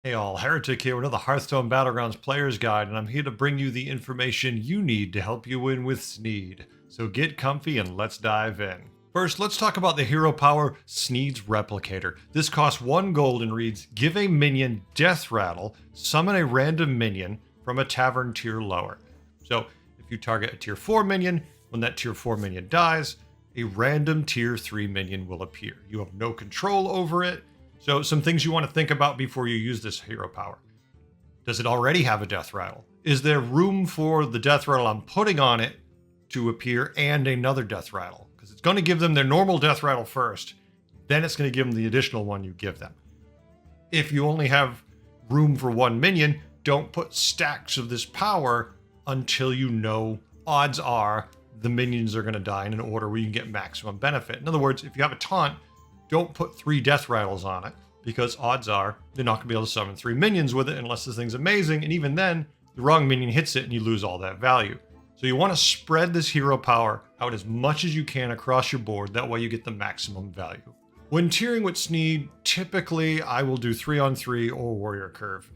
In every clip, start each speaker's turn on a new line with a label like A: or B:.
A: Hey all, Heretic here with another Hearthstone Battlegrounds Players Guide, and I'm here to bring you the information you need to help you win with Sneed. So get comfy and let's dive in. First, let's talk about the hero power Sneed's Replicator. This costs 1 gold and reads, give a minion Death Rattle, summon a random minion from a tavern tier lower. So if you target a tier 4 minion, when that tier 4 minion dies, a random tier 3 minion will appear. You have no control over it. So some things you want to think about before you use this hero power. Does it already have a death rattle? Is there room for the death rattle I'm putting on it to appear and another death rattle? Because it's going to give them their normal death rattle first, then it's going to give them the additional one you give them. If you only have room for 1 minion, don't put stacks of this power until you know odds are the minions are going to die in an order where you can get maximum benefit. In other words, if you have a taunt, don't put 3 death rattles on it, because odds are they're not going to be able to summon 3 minions with it unless this thing's amazing, and even then, the wrong minion hits it and you lose all that value. So you want to spread this hero power out as much as you can across your board, that way you get the maximum value. When tiering with Sneed, typically I will do 3-on-3 or Warrior Curve.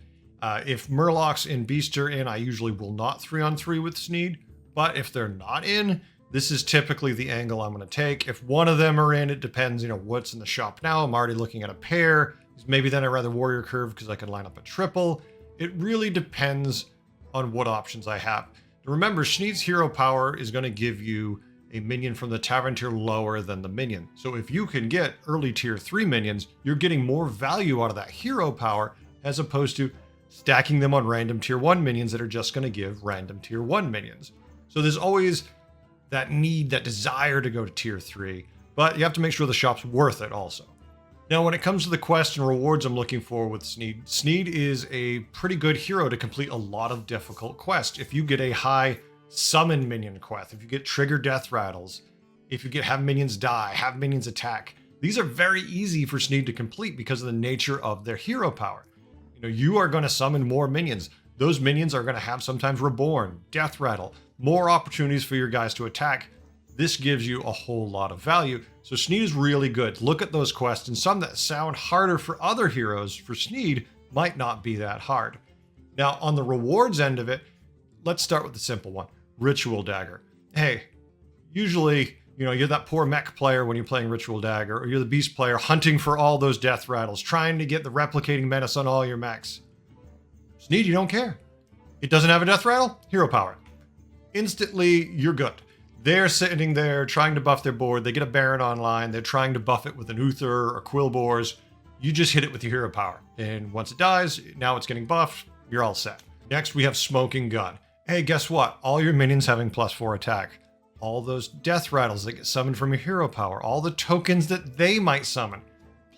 A: If Murlocs and Beast are in, I usually will not 3-on-3 with Sneed, but if they're not in, this is typically the angle I'm going to take. If one of them are in, it depends, what's in the shop now. I'm already looking at a pair. Maybe then I'd rather Warrior Curve because I can line up a triple. It really depends on what options I have. Remember, Sneed's hero power is going to give you a minion from the tavern tier lower than the minion. So if you can get early tier 3 minions, you're getting more value out of that hero power as opposed to stacking them on random tier 1 minions that are just going to give random tier 1 minions. So there's always that need, that desire to go to tier 3, but you have to make sure the shop's worth it also. Now, when it comes to the quests and rewards I'm looking for with Sneed, Sneed is a pretty good hero to complete a lot of difficult quests. If you get a high summon minion quest, if you get trigger death rattles, if you get have minions die, have minions attack, these are very easy for Sneed to complete because of the nature of their hero power. You are going to summon more minions. Those minions are going to have sometimes Reborn, Death Rattle, more opportunities for your guys to attack. This gives you a whole lot of value. So Sneed is really good. Look at those quests, and some that sound harder for other heroes, for Sneed, might not be that hard. Now, on the rewards end of it, let's start with the simple one, Ritual Dagger. Hey, usually, you're that poor mech player when you're playing Ritual Dagger, or you're the beast player hunting for all those death rattles, trying to get the replicating menace on all your mechs. Sneed, you don't care. It doesn't have a death rattle, hero power. Instantly, you're good. They're sitting there trying to buff their board. They get a Baron online. They're trying to buff it with an Uther or Quillbores. You just hit it with your hero power. And once it dies, now it's getting buffed. You're all set. Next, we have Smoking Gun. Hey, guess what? All your minions having +4 attack. All those death rattles that get summoned from your hero power. All the tokens that they might summon.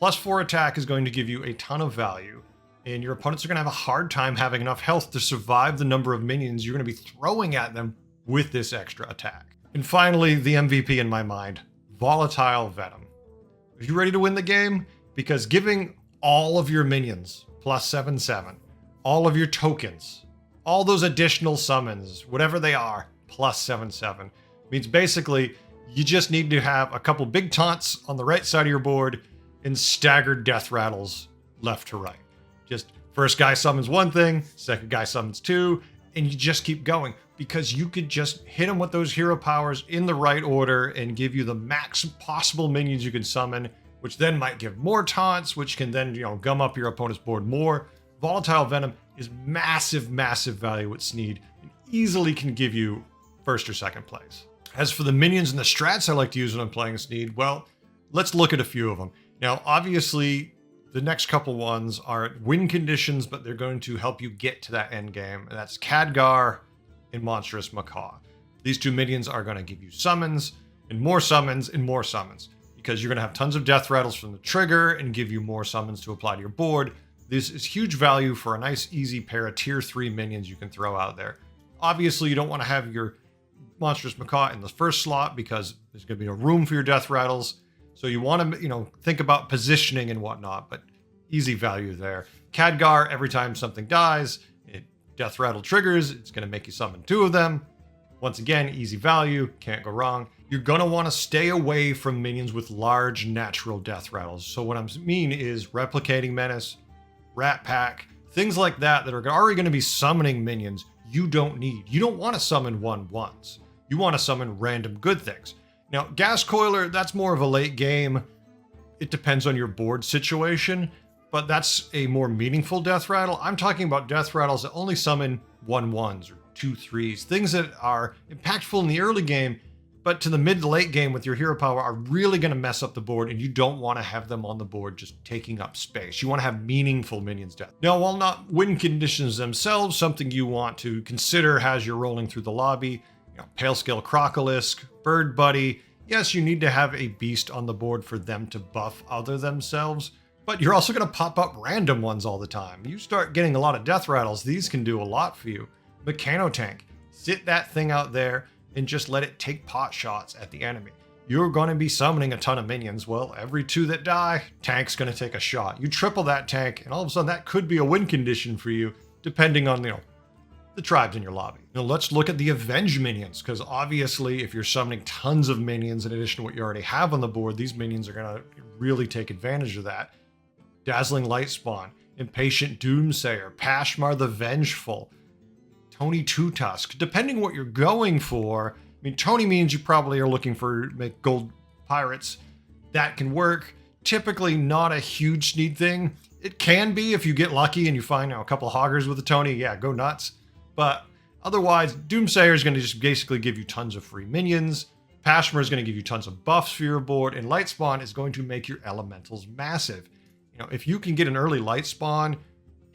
A: +4 attack is going to give you a ton of value. And your opponents are going to have a hard time having enough health to survive the number of minions you're going to be throwing at them with this extra attack. And finally, the MVP in my mind, Volatile Venom. Are you ready to win the game? Because giving all of your minions +7/7, all of your tokens, all those additional summons, whatever they are, +7/7, means basically you just need to have a couple big taunts on the right side of your board and staggered death rattles left to right. Just first guy summons one thing, second guy summons 2, and you just keep going because you could just hit them with those hero powers in the right order and give you the max possible minions you can summon, which then might give more taunts, which can then, gum up your opponent's board more. Volatile Venom is massive, massive value with Sneed and easily can give you first or second place. As for the minions and the strats I like to use when I'm playing Sneed, well, let's look at a few of them. Now, obviously, the next couple ones are win conditions, but they're going to help you get to that end game. And that's Khadgar and Monstrous Macaw. These 2 minions are going to give you summons and more summons and more summons because you're going to have tons of death rattles from the trigger and give you more summons to apply to your board. This is huge value for a nice, easy pair of tier 3 minions you can throw out there. Obviously, you don't want to have your Monstrous Macaw in the first slot because there's going to be no room for your death rattles. So you want to, think about positioning and whatnot, but easy value there. Khadgar, every time something dies, it death rattle triggers. It's going to make you summon 2 of them. Once again, easy value, can't go wrong. You're going to want to stay away from minions with large natural death rattles. So what I mean is Replicating Menace, Rat Pack, Things like that are already going to be summoning minions you don't need. You don't want to summon 1/1s. You want to summon random good things. Now, Gas Coiler, that's more of a late game. It depends on your board situation, but that's a more meaningful death rattle. I'm talking about death rattles that only summon 1/1s or 2/3s, things that are impactful in the early game, but to the mid to late game with your hero power are really going to mess up the board, and you don't want to have them on the board just taking up space. You want to have meaningful minions death. Now, while not win conditions themselves, something you want to consider as you're rolling through the lobby, Pale Scale Crocolisk, Bird Buddy. Yes, you need to have a beast on the board for them to buff other themselves, but you're also going to pop up random ones all the time. You start getting a lot of death rattles, these can do a lot for you. Mechanotank, sit that thing out there and just let it take pot shots at the enemy. You're going to be summoning a ton of minions. Well, every 2 that die, tank's going to take a shot. You triple that tank, and all of a sudden that could be a win condition for you, depending on, the tribes in your lobby. Now let's look at the Avenge minions, because obviously if you're summoning tons of minions in addition to what you already have on the board, these minions are going to really take advantage of that. Dazzling Lightspawn, Impatient Doomsayer, Pashmar the Vengeful, Tony Two Tusk. Depending what you're going for, I mean, Tony means you probably are looking for make gold pirates. That can work. Typically not a huge Sneed thing. It can be if you get lucky and you find a couple of hoggers with a Tony. Yeah, go nuts. But otherwise, Doomsayer is going to just basically give you tons of free minions. Pashmar is going to give you tons of buffs for your board, and Lightspawn is going to make your elementals massive. If you can get an early Lightspawn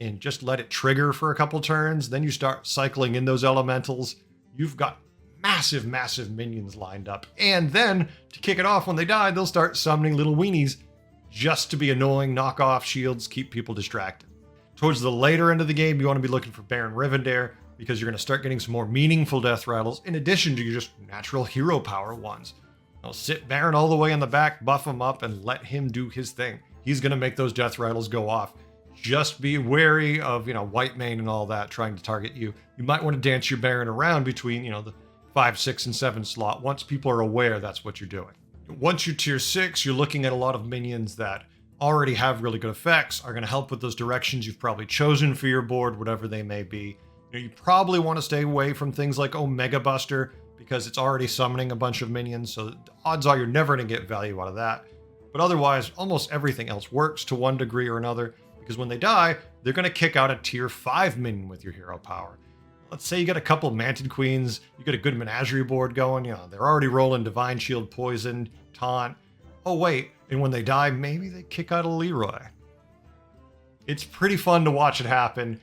A: and just let it trigger for a couple turns, then you start cycling in those elementals, you've got massive, massive minions lined up. And then, to kick it off, when they die, they'll start summoning little weenies just to be annoying, knock off shields, keep people distracted. Towards the later end of the game, you want to be looking for Baron Rivendare, because you're going to start getting some more meaningful death rattles, in addition to your just natural hero power ones. Now sit Baron all the way in the back, buff him up, and let him do his thing. He's going to make those death rattles go off. Just be wary of, White Mane and all that trying to target you. You might want to dance your Baron around between, the 5, 6, and 7 slot once people are aware that's what you're doing. Once you're tier 6, you're looking at a lot of minions that already have really good effects, are going to help with those directions you've probably chosen for your board, whatever they may be. You probably want to stay away from things like Omega Buster, because it's already summoning a bunch of minions, so the odds are you're never going to get value out of that. But otherwise, almost everything else works to one degree or another, because when they die, they're going to kick out a tier 5 minion with your hero power. Let's say you got a couple Manted Queens, you got a good Menagerie board going, they're already rolling Divine Shield, Poison, Taunt. Oh wait, and when they die, maybe they kick out a Leroy. It's pretty fun to watch it happen.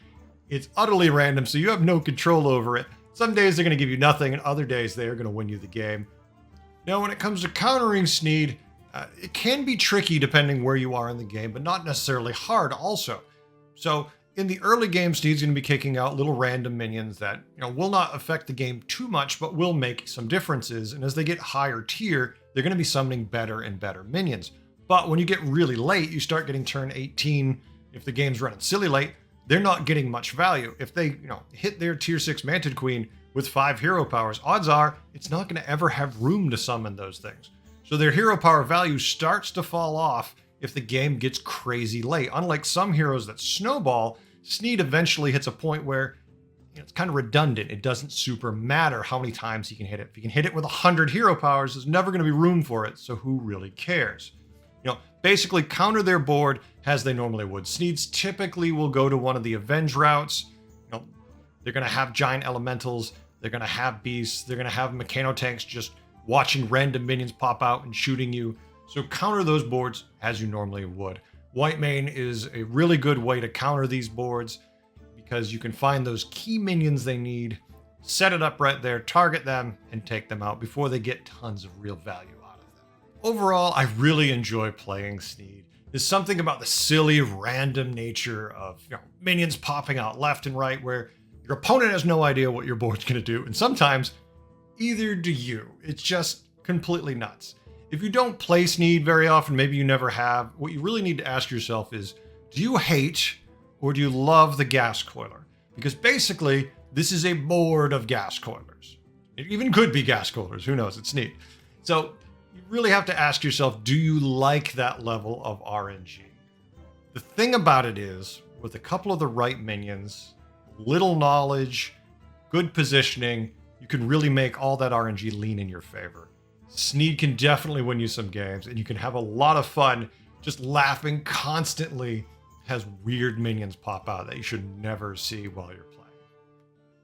A: It's utterly random, so you have no control over it. Some days they're going to give you nothing, and other days they are going to win you the game. Now, when it comes to countering Sneed, it can be tricky depending where you are in the game, but not necessarily hard also. So in the early game, Sneed's going to be kicking out little random minions that will not affect the game too much, but will make some differences. And as they get higher tier, they're going to be summoning better and better minions. But when you get really late, you start getting turn 18. If the game's running silly late, they're not getting much value. If they hit their tier 6 Manted Queen with 5 hero powers, odds are it's not going to ever have room to summon those things. So their hero power value starts to fall off if the game gets crazy late. Unlike some heroes that snowball, Sneed eventually hits a point where it's kind of redundant. It doesn't super matter how many times he can hit it. If he can hit it with 100 hero powers, there's never going to be room for it, so who really cares? Basically counter their board as they normally would. Sneeds typically will go to one of the Avenge routes. They're going to have giant elementals, they're going to have beasts, they're going to have mechanotanks just watching random minions pop out and shooting you. So counter those boards as you normally would. White Mane is a really good way to counter these boards, because you can find those key minions they need, set it up right there, target them, and take them out before they get tons of real value out of them. Overall, I really enjoy playing Sneed. There's something about the silly, random nature of minions popping out left and right where your opponent has no idea what your board's going to do, and sometimes either do you. It's just completely nuts. If you don't play Sneed very often, maybe you never have, what you really need to ask yourself is, do you hate or do you love the Gas Coiler? Because basically, this is a board of Gas Coilers. It even could be Gas Coilers, who knows, it's neat. So you really have to ask yourself, do you like that level of RNG? The thing about it is, with a couple of the right minions, little knowledge, good positioning, you can really make all that RNG lean in your favor. Sneed can definitely win you some games, and you can have a lot of fun just laughing constantly as weird minions pop out that you should never see while you're playing.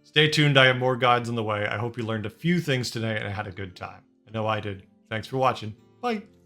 A: Stay tuned, I have more guides on the way. I hope you learned a few things today and had a good time. I know I did. Thanks for watching. Bye.